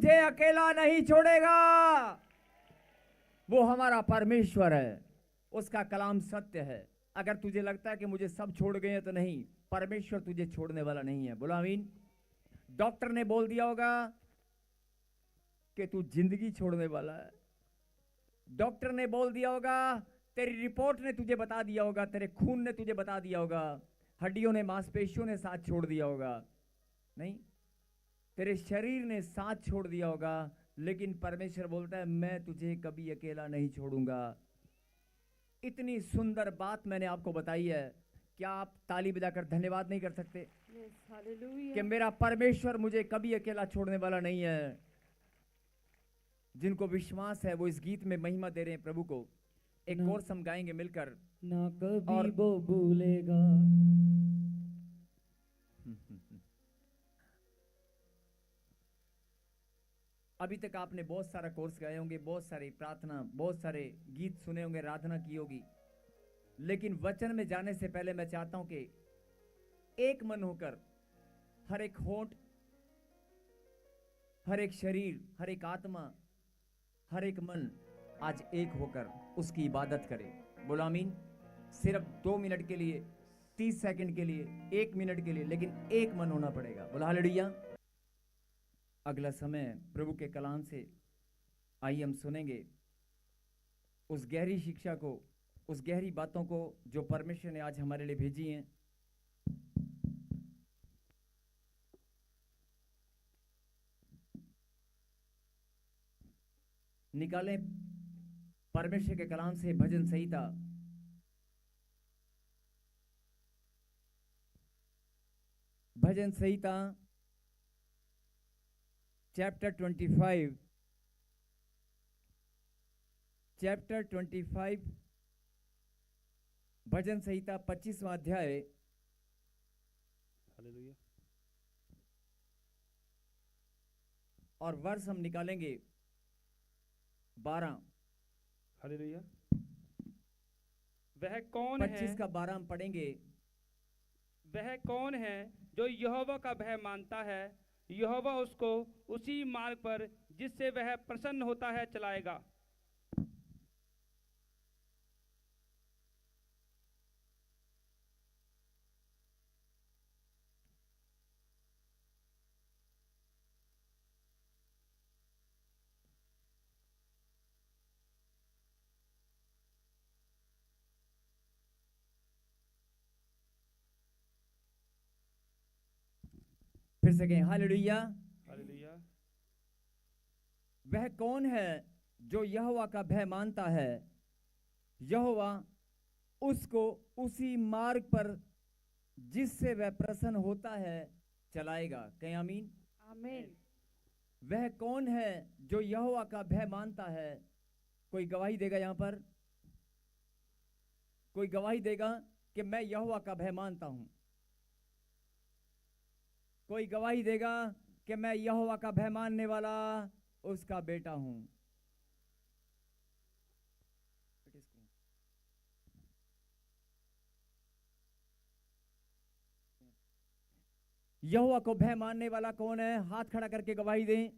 तुझे अकेला नहीं छोड़ेगा। वो हमारा परमेश्वर है, उसका कलाम सत्य है। अगर तुझे लगता है कि मुझे सब छोड़ गए हैं, तो नहीं, परमेश्वर तुझे छोड़ने वाला नहीं है। बोलो आमीन। डॉक्टर ने बोल दिया होगा कि तू जिंदगी छोड़ने वाला है, डॉक्टर ने बोल दिया होगा, तेरी रिपोर्ट ने तुझे बता दिया होगा, तेरे खून ने तुझे बता दिया होगा, हड्डियों ने मांसपेशियों ने साथ छोड़ दिया होगा, नहीं, तेरे शरीर ने साथ छोड़ दिया होगा, लेकिन परमेश्वर बोलता है मैं तुझे कभी अकेला नहीं छोड़ूंगा। इतनी सुंदर बात मैंने आपको बताई है, क्या आप ताली बजाकर धन्यवाद नहीं कर सकते? कि मेरा परमेश्वर मुझे कभी अकेला छोड़ने वाला नहीं है। जिनको विश्वास है वो इस गीत में महिमा दे रहे हैं प्रभु को। एक कोर्स हम गाएंगे मिलकर। ना कभी वो भूलेगा। अभी तक आपने बहुत सारा कोर्स गाए होंगे, बहुत सारी प्रार्थना, बहुत सारे गीत सुने होंगे, आराधना की होगी, लेकिन वचन में जाने से पहले मैं चाहता हूं कि एक मन होकर हर एक होंठ, हर एक शरीर, हर एक आत्मा, हर एक मन आज एक होकर उसकी इबादत करे। बोलो आमीन। सिर्फ 2 मिनट के लिए, 30 सेकंड के लिए, 1 मिनट के लिए, लेकिन एक मन होना पड़ेगा। बोलो हालेलुया। अगला समय प्रभु के कलाम से आइए हम सुनेंगे उस गहरी शिक्षा को, उस गहरी बातों को जो परमेश्वर ने आज हमारे लिए भेजी हैं। निकालें परमेश्वर के कलाम से भजन संहिता, भजन संहिता चैप्टर 25, भजन संहिता 25वां अध्याय। हालेलुया। और वर्ष हम निकालेंगे 12। हालेलुया। वह कौन 25 है, का 12 हम पढ़ेंगे। वह कौन है जो यहोवा का भय मानता है, यहोवा उसको उसी मार्ग पर जिससे वह प्रसन्न होता है चलाएगा। फिर से कहें हालेलुया। हालेलुया। वह कौन है जो यहोवा का भय मानता है, यहोवा उसको उसी मार्ग पर जिससे वह प्रसन्न होता है चलाएगा। कहें आमीन। आमीन। वह कौन है जो यहोवा का भय मानता है? कोई गवाही देगा यहां पर? कोई गवाही देगा कि मैं यहोवा का भय मानता हूं? कोई गवाही देगा कि मैं यहोवा का भय मानने वाला उसका बेटा हूं? यहोवा को भय मानने वाला कौन है? हाथ खड़ा करके गवाही दें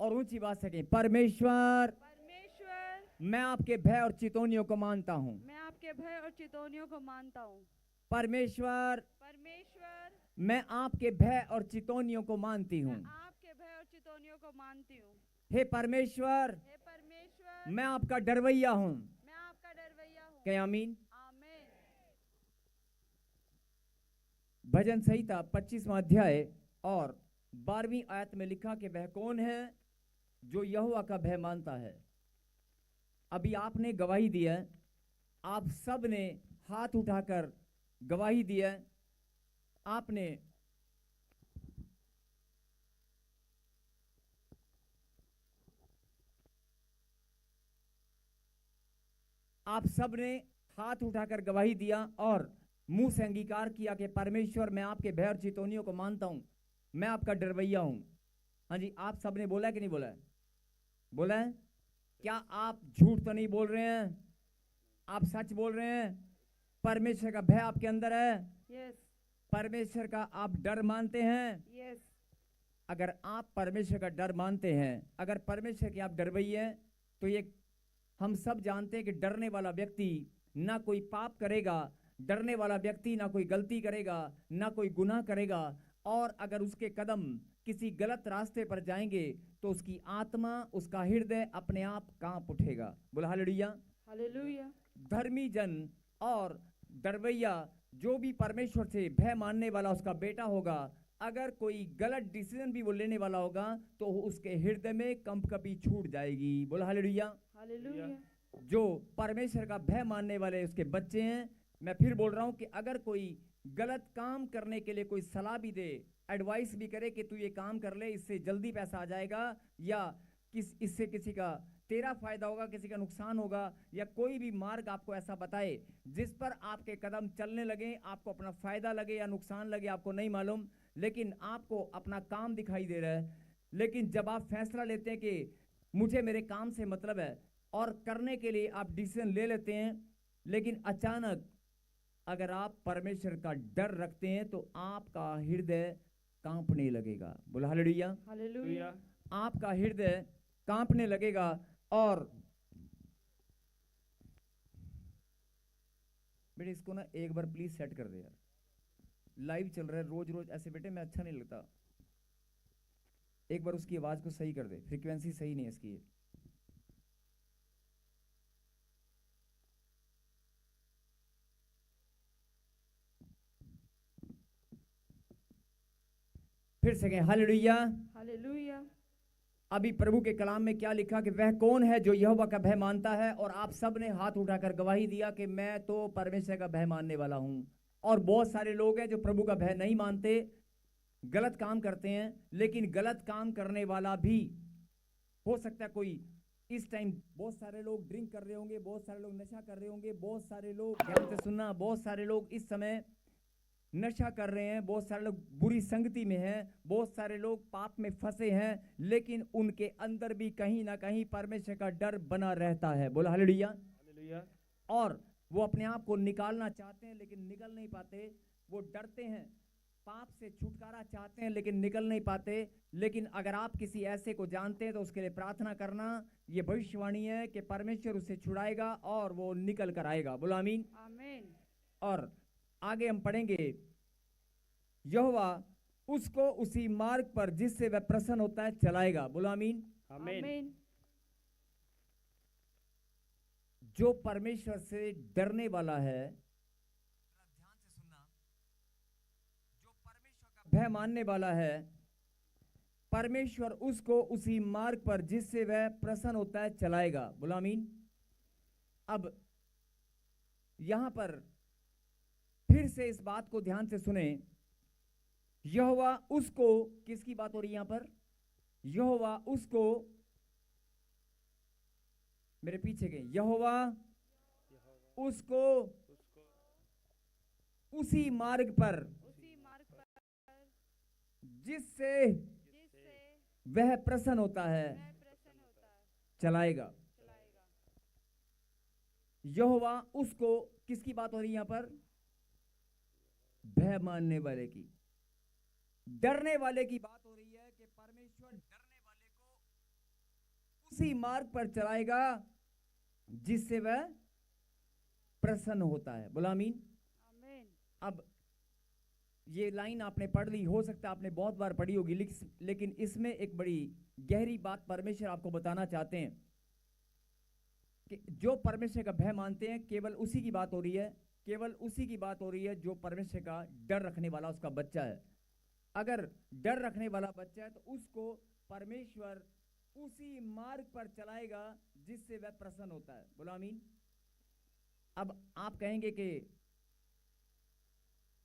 और ऊंची बात से कहें, परमेश्वर परमेश्वर, मैं आपके भय और चितौनियों को मानता हूं। मैं आपके भय और चितौनियों को मानता हूँ। परमेश्वर परमेश्वर, मैं आपके भय और चितौनियों को मानती हूँ। मैं आपके भय और चितौनियों को मानती हूँ। हे परमेश्वर, हे परमेश्वर, मैं आपका डरवैया हूँ। मैं आपका डरवैया हूँ। कहें आमीन। आमीन। भजन संहिता 25वां अध्याय और 12वीं आयत में लिखा कि वह कौन है जो यहोवा का भय मानता है। अभी आपने गवाही दी है, आप सब ने हाथ उठाकर गवाही दी है। आपने आप सब ने हाथ उठाकर गवाही दिया और मुंह से अंगीकार किया कि परमेश्वर मैं आपके भय और चितौनियों को मानता हूं, मैं आपका डरवैया हूं। हाँ जी, आप सब ने बोला है कि नहीं बोला है? बोला है। क्या आप झूठ तो नहीं बोल रहे हैं? आप सच बोल रहे हैं? परमेश्वर का भय आपके अंदर है? यस, परमेश्वर का आप डर मानते हैं? यस, अगर आप परमेश्वर का डर मानते हैं, अगर परमेश्वर के आप डरवैये हैं, तो ये हम सब जानते हैं कि डरने वाला व्यक्ति ना कोई पाप करेगा, डरने वाला व्यक्ति ना कोई गलती करेगा, ना कोई गुनाह करेगा, और अगर उसके कदम किसी गलत रास्ते पर जाएंगे तो उसकी आत्मा, उसका हृदय अपने आप कांप उठेगा। बोला हालेलुया। हालेलुया। धर्मी जन और डरवैया जो भी परमेश्वर से भय मानने वाला उसका बेटा होगा, अगर कोई गलत डिसीजन भी वो लेने वाला होगा तो उसके हृदय में कंपकपी छूट जाएगी। बोला हालेलुया। हालेलुया। जो परमेश्वर का भय मानने वाले उसके बच्चे हैं, मैं फिर बोल रहा हूं कि अगर कोई गलत काम करने के लिए कोई सलाह भी दे, एडवाइस भी करे कि तू ये काम कर ले, इससे जल्दी पैसा आ जाएगा, या इससे किसी का तेरा फायदा होगा, किसी का नुकसान होगा, या कोई भी मार्ग आपको ऐसा बताए जिस पर आपके कदम चलने लगे, आपको अपना फायदा लगे या नुकसान लगे आपको नहीं मालूम, लेकिन आपको अपना काम दिखाई दे रहा है, लेकिन जब आप फैसला लेते हैं कि मुझे मेरे काम से मतलब है और करने के लिए आप डिसीजन ले लेते हैं, लेकिन अचानक अगर आप परमेश्वर का डर रखते हैं तो आपका हृदय कांपने लगेगा। बोला हालेलुया। हालेलुया। आपका हृदय कांपने लगेगा। और बेटे इसको ना एक बार प्लीज सेट कर दे यार, लाइव चल रहा है, रोज रोज ऐसे बेटे मैं अच्छा नहीं लगता। एक बार उसकी आवाज को सही कर दे, फ्रीक्वेंसी सही नहीं है इसकी। फिर से कहें हालेलुया। हालेलुया। अभी प्रभु के कलाम में क्या लिखा कि वह कौन है जो यहोवा का भय मानता है, और आप सब ने हाथ उठाकर गवाही दिया कि मैं तो परमेश्वर का भय मानने वाला हूं। और बहुत सारे लोग हैं जो प्रभु का भय नहीं मानते, गलत काम करते हैं, लेकिन गलत काम करने वाला भी हो सकता है कोई इस टाइम, बहुत सारे लोग ड्रिंक कर रहे होंगे, बहुत सारे लोग नशा कर रहे होंगे, बहुत सारे लोग, ध्यान से सुनना, बहुत सारे लोग इस समय नशा कर रहे हैं, बहुत सारे लोग बुरी संगति में हैं, बहुत सारे लोग पाप में फंसे हैं, लेकिन उनके अंदर भी कहीं ना कहीं परमेश्वर का डर बना रहता है। बोला हालेलुया। हालेलुया। और वो अपने आप को निकालना चाहते हैं लेकिन निकल नहीं पाते, वो डरते हैं, पाप से छुटकारा चाहते हैं लेकिन निकल नहीं पाते। लेकिन अगर आप किसी ऐसे को जानते हैं तो उसके लिए प्रार्थना करना, ये भविष्यवाणी है कि परमेश्वर उसे छुड़ाएगा और वो निकल कर आएगा। बोला आमीन। आमीन। और आगे हम पढ़ेंगे, यहोवा उसको उसी मार्ग पर जिससे वह प्रसन्न होता है चलाएगा। बोलो आमीन। आमीन। जो परमेश्वर से डरने वाला है, ध्यान से सुनना, जो परमेश्वर का भय मानने वाला है, परमेश्वर उसको उसी मार्ग पर जिससे वह प्रसन्न होता है चलाएगा। बोलो आमीन। अब यहां पर फिर से इस बात को ध्यान से सुने, यहोवा उसको, किसकी बात हो रही है यहां पर? यहोवा उसको, मेरे पीछे गए, यहोवा उसको उसी मार्ग पर जिससे वह प्रसन्न होता है चलाएगा। यहोवा उसको, किसकी बात हो रही है यहां पर? भय मानने वाले की, डरने वाले की बात हो रही है कि परमेश्वर डरने वाले को उसी मार्ग पर चलाएगा जिससे वह प्रसन्न होता है। बोला आमीन। आमीन। अब ये लाइन आपने पढ़ ली, हो सकता है आपने बहुत बार पढ़ी होगी, लेकिन इसमें एक बड़ी गहरी बात परमेश्वर आपको बताना चाहते हैं कि जो परमेश्वर का भय मानते हैं, केवल उसी की बात हो रही है, केवल उसी की बात हो रही है जो परमेश्वर का डर रखने वाला उसका बच्चा है। अगर डर रखने वाला बच्चा है तो उसको परमेश्वर उसी मार्ग पर चलाएगा जिससे वह प्रसन्न होता है। बोलो आमीन। अब आप कहेंगे कि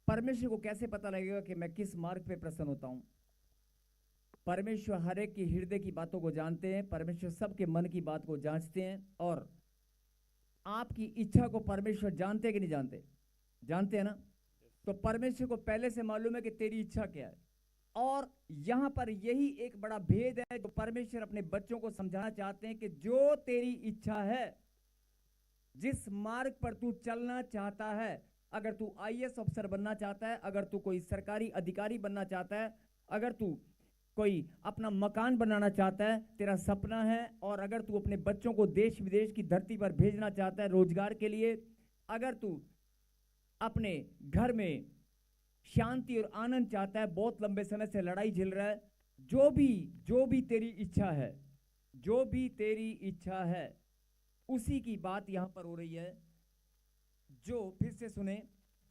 परमेश्वर को कैसे पता लगेगा कि मैं किस मार्ग पे प्रसन्न होता हूं? परमेश्वर हर एक की हृदय की बातों को जानते हैं, परमेश्वर सबके मन की बात को जांचते हैं, और आपकी इच्छा को परमेश्वर जानते हैं कि नहीं जानते? जानते हैं ना? तो परमेश्वर को पहले से मालूम है कि तेरी इच्छा क्या है, और यहां पर यही एक बड़ा भेद है जो परमेश्वर अपने बच्चों को समझाना चाहते हैं कि जो तेरी इच्छा है, जिस मार्ग पर तू चलना चाहता है, अगर तू आईएएस अफसर बनना चाहता है, अगर तू कोई सरकारी अधिकारी बनना चाहता है, अगर तू कोई अपना मकान बनाना चाहता है, तेरा सपना है, और अगर तू अपने बच्चों को देश विदेश की धरती पर भेजना चाहता है रोजगार के लिए, अगर तू अपने घर में शांति और आनंद चाहता है, बहुत लंबे समय से लड़ाई झेल रहा है, जो भी तेरी इच्छा है, जो भी तेरी इच्छा है, उसी की बात यहां पर हो रही है। जो फिर से सुने,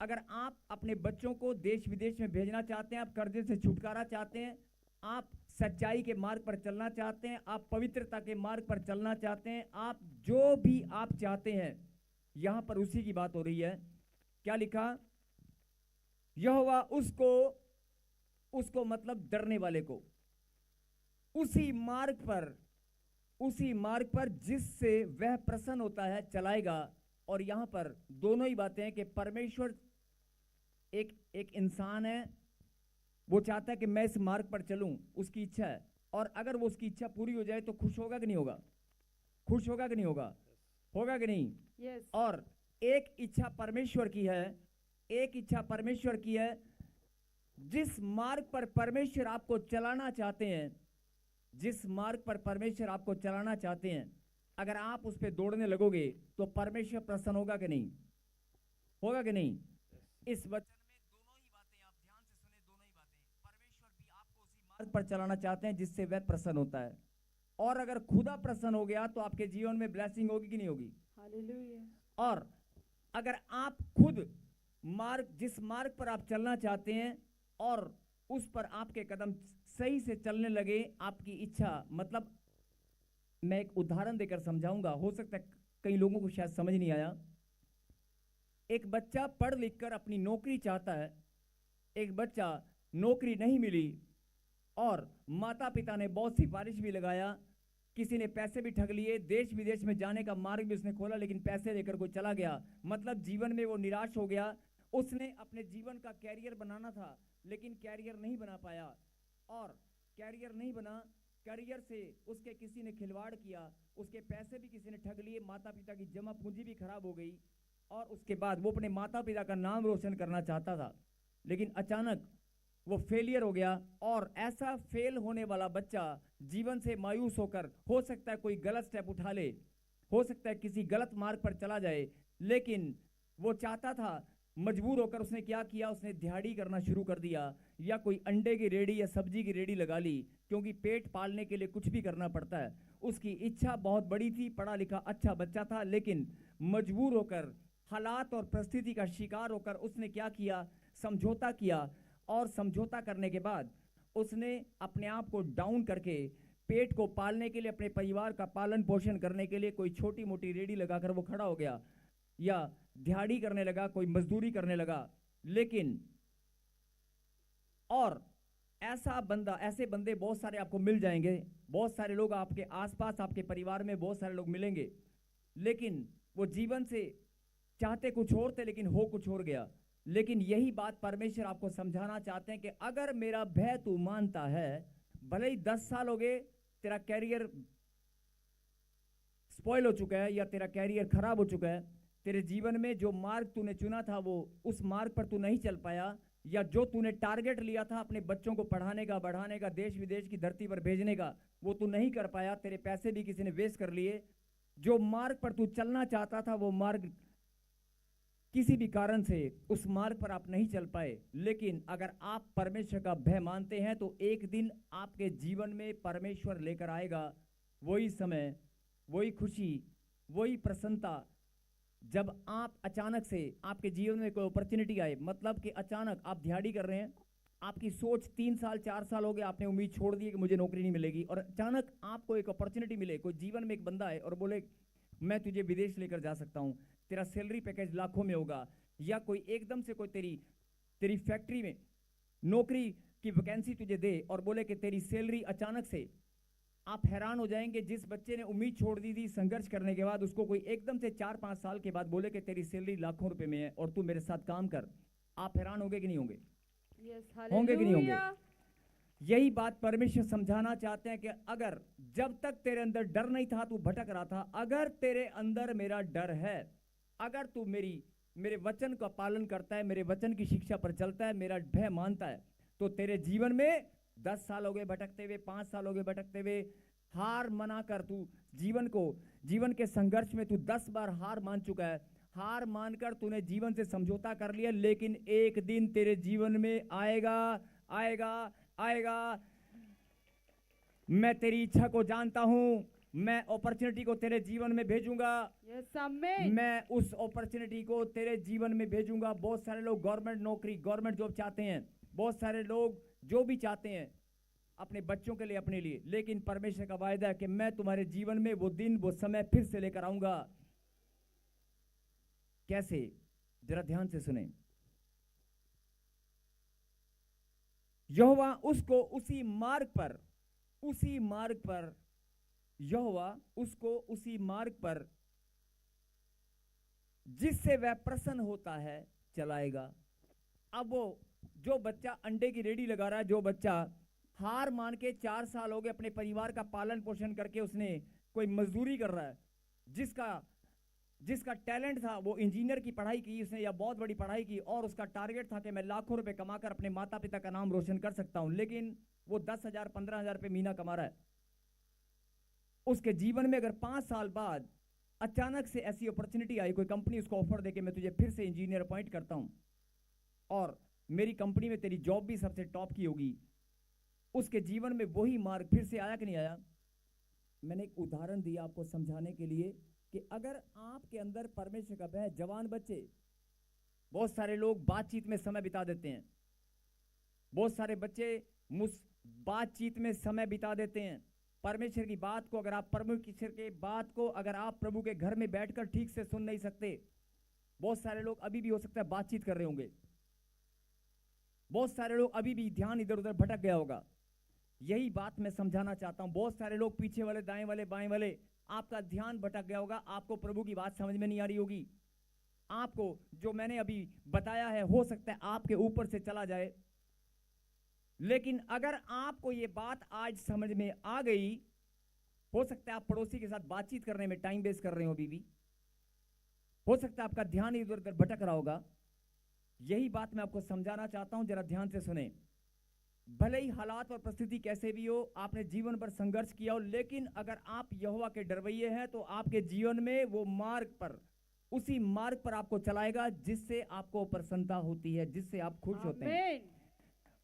अगर आप अपने बच्चों को देश विदेश में भेजना चाहते हैं, आप कर्जे से छुटकारा चाहते हैं, आप सच्चाई के मार्ग पर चलना चाहते हैं, आप पवित्रता के मार्ग पर चलना चाहते हैं, आप जो भी आप चाहते हैं, यहां पर उसी की बात हो रही है। क्या लिखा? यहोवा उसको मतलब डरने वाले को उसी मार्ग पर जिससे वह प्रसन्न होता है चलाएगा। और यहां पर दोनों ही बातें हैं कि परमेश्वर एक इंसान है, वो चाहता है कि मैं इस मार्ग पर चलूं, उसकी इच्छा है, और अगर वो उसकी इच्छा पूरी हो जाए तो खुश होगा कि नहीं होगा? खुश होगा कि नहीं होगा? होगा कि नहीं? Yes. और एक इच्छा परमेश्वर की है, एक इच्छा परमेश्वर की है, जिस मार्ग पर परमेश्वर आपको चलाना चाहते हैं, जिस मार्ग पर परमेश्वर आपको चलाना चाहते हैं, अगर आप उस पर दौड़ने लगोगे तो परमेश्वर प्रसन्न होगा कि नहीं? होगा कि नहीं? इस वचन में दोनों ही बातें, आप ध्यान से सुने, दोनों ही बातें, परमेश्वर भी आपको उसी मार्ग पर चलाना चाहते हैं जिससे वह प्रसन्न होता है। और अगर खुदा प्रसन्न हो गया तो आपके जीवन में ब्लेसिंग होगी कि नहीं होगी? Hallelujah. और अगर आप खुद जिस मार्ग पर आप चलना चाहते हैं और उस पर आपके कदम सही से चलने लगे, आपकी इच्छा, मतलब मैं एक उदाहरण देकर समझाऊंगा, हो सकता है कई लोगों को शायद समझ नहीं आया। एक बच्चा पढ़ लिख कर अपनी नौकरी चाहता है, एक बच्चा नौकरी नहीं मिली और माता पिता ने बहुत सिफारिश भी लगाया, किसी ने पैसे भी ठग लिए, देश विदेश में जाने का मार्ग भी उसने खोला, लेकिन पैसे लेकर कोई चला गया, मतलब जीवन में वो निराश हो गया। उसने अपने जीवन का कैरियर बनाना था लेकिन कैरियर नहीं बना पाया, और कैरियर नहीं बना, कैरियर से उसके किसी ने खिलवाड़ किया, उसके पैसे भी किसी ने ठग लिए, माता पिता की जमा पूंजी भी खराब हो गई, और उसके बाद वो अपने माता पिता का नाम रोशन करना चाहता था, लेकिन अचानक वो फेलियर हो गया। और ऐसा फेल होने वाला बच्चा जीवन से मायूस होकर, हो सकता है कोई गलत स्टेप उठा ले, हो सकता है किसी गलत मार्ग पर चला जाए, लेकिन वो चाहता था, मजबूर होकर उसने क्या किया, उसने दिहाड़ी करना शुरू कर दिया, या कोई अंडे की रेडी या सब्जी की रेडी लगा ली, क्योंकि पेट पालने के लिए कुछ भी करना पड़ता है। उसकी इच्छा बहुत बड़ी थी, पढ़ा लिखा अच्छा बच्चा था, लेकिन मजबूर होकर, हालात और परिस्थिति का शिकार होकर उसने क्या किया, समझौता किया, और समझौता करने के बाद उसने अपने आप को डाउन करके पेट को पालने के लिए, अपने परिवार का पालन पोषण करने के लिए कोई छोटी मोटी रेडी लगाकर वो खड़ा हो गया, या दिहाड़ी करने लगा, कोई मजदूरी करने लगा। लेकिन और ऐसे बंदे बहुत सारे आपको मिल जाएंगे, बहुत सारे लोग आपके आसपास, आपके परिवार में बहुत सारे लोग मिलेंगे, लेकिन वो जीवन से चाहते कुछ और थे लेकिन हो कुछ और गया। लेकिन यही बात परमेश्वर आपको समझाना चाहते हैं कि अगर मेरा भय तू मानता है, भले ही 10 साल हो गए, तेरा कैरियर स्पॉइल हो चुका है या तेरा कैरियर खराब हो चुका है, तेरे जीवन में जो मार्ग तूने चुना था वो उस मार्ग पर तू नहीं चल पाया, या जो तूने टारगेट लिया था अपने बच्चों को पढ़ाने का, बढ़ाने का, देश विदेश की धरती पर भेजने का, वो तू नहीं कर पाया, तेरे पैसे भी किसी ने वेस्ट कर लिए, जो मार्ग पर तू चलना चाहता था वो मार्ग किसी भी कारण से उस मार्ग पर आप नहीं चल पाए। लेकिन अगर आप परमेश्वर का भय मानते हैं तो एक दिन आपके जीवन में परमेश्वर लेकर आएगा वही समय, वही खुशी, वही प्रसन्नता, जब आप अचानक से आपके जीवन में कोई अपॉर्चुनिटी आए, मतलब कि अचानक आप दिहाड़ी कर रहे हैं, आपकी सोच 3 साल 4 साल हो गए, आपने उम्मीद छोड़ दी कि मुझे नौकरी नहीं मिलेगी, और अचानक आपको एक अपॉर्चुनिटी मिले, कोई जीवन में एक बंदा है और बोले मैं तुझे विदेश लेकर जा सकता हूँ, तेरा सैलरी पैकेज लाखों में होगा, या कोई एकदम से कोई तेरी फैक्ट्री में नौकरी की वैकेंसी तुझे दे और बोले कि तेरी सैलरी अचानक से, आप हैरान हो जाएंगे। जिस बच्चे ने उम्मीद छोड़ दी थी संघर्ष करने के बाद, उसको कोई एकदम से 4-5 साल के बाद बोले कि तेरी सैलरी लाखों रुपए में है और तू मेरे साथ काम कर, आप हैरान होंगे कि नहीं होंगे? Yes. होंगे कि नहीं होंगे? Hallelujah. यही बात परमेश्वर समझाना चाहते हैं कि अगर जब तक तेरे अंदर डर नहीं था, तू भटक रहा था, अगर तेरे अंदर मेरा डर है, अगर तू मेरे वचन का पालन करता है, मेरे वचन की शिक्षा पर चलता है, मेरा भय मानता है, तो तेरे जीवन में 10 साल हो गए भटकते हुए, 5 साल हो गए भटकते हुए। हार मना कर तू जीवन के संघर्ष में तू 10 बार हार मान चुका है। हार मानकर तूने जीवन से समझौता कर लिया, लेकिन एक दिन तेरे जीवन में आएगा, आएगा, आएगा। मैं तेरी इच्छा को जानता हूं, मैं अपॉर्चुनिटी को तेरे जीवन में भेजूंगा। यस आमीन। मैं उस अपॉर्चुनिटी को तेरे जीवन में भेजूंगा। बहुत सारे लोग गवर्नमेंट नौकरी, गवर्नमेंट जॉब चाहते हैं। बहुत सारे लोग जो भी चाहते हैं अपने बच्चों के लिए, अपने लिए, लेकिन परमेश्वर का वायदा है कि मैं तुम्हारे जीवन में वो दिन, वो समय फिर से लेकर आऊंगा। कैसे? जरा ध्यान से सुने। यहोवा उसको उसी मार्ग पर यहोवा उसको उसी मार्ग पर जिससे वह प्रसन्न होता है चलाएगा। अब वो जो बच्चा अंडे की रेडी लगा रहा है, जो बच्चा हार मान के 4 साल हो गए अपने परिवार का पालन पोषण करके उसने कोई मजदूरी कर रहा है, जिसका टैलेंट था, वो इंजीनियर की पढ़ाई की उसने या बहुत बड़ी पढ़ाई की, और उसका टारगेट था कि मैं लाखों रुपए कमाकर अपने माता पिता का नाम रोशन कर सकता हूं, लेकिन वो 10,000 15,000 रुपए महीना कमा रहा है। उसके जीवन में अगर 5 साल बाद अचानक से ऐसी अपॉर्चुनिटी आई, कोई कंपनी उसको ऑफर दे के मैं तुझे फिर से इंजीनियर अपॉइंट करता हूं और मेरी कंपनी में तेरी जॉब भी सबसे टॉप की होगी, उसके जीवन में वही मार्ग फिर से आया कि नहीं आया? मैंने एक उदाहरण दिया आपको समझाने के लिए कि अगर आपके अंदर परमेश्वर का भय, जवान बच्चे, बहुत सारे लोग बातचीत में समय बिता देते हैं, बहुत सारे बच्चे बातचीत में समय बिता देते हैं। परमेश्वर की बात को अगर आप प्रभु के घर में बैठकर ठीक से सुन नहीं सकते, बहुत सारे लोग अभी भी हो सकता है बातचीत कर रहे होंगे, बहुत सारे लोग अभी भी ध्यान इधर उधर भटक गया होगा। यही बात मैं समझाना चाहता हूं। बहुत सारे लोग पीछे वाले, दाएं वाले, बाएं वाले, आपका ध्यान भटक गया होगा, आपको प्रभु की बात समझ में नहीं आ रही होगी। आपको जो मैंने अभी बताया है हो सकता है आपके ऊपर से चला जाए, लेकिन अगर आपको ये बात आज समझ में आ गई, हो सकता है आप पड़ोसी के साथ बातचीत करने में टाइम वेस्ट कर रहे हो, अभी भी हो सकता है आपका ध्यान इधर उधर भटक रहा होगा। यही बात मैं आपको समझाना चाहता हूं, जरा ध्यान से सुने। भले ही हालात और परिस्थिति कैसे भी हो, आपने जीवन पर संघर्ष किया हो, लेकिन अगर आप यहोवा के डरवैये हैं तो आपके जीवन में वो मार्ग पर, उसी मार्ग पर आपको चलाएगा जिससे आपको प्रसन्नता होती है, जिससे आप खुश होते हैं। आमीन।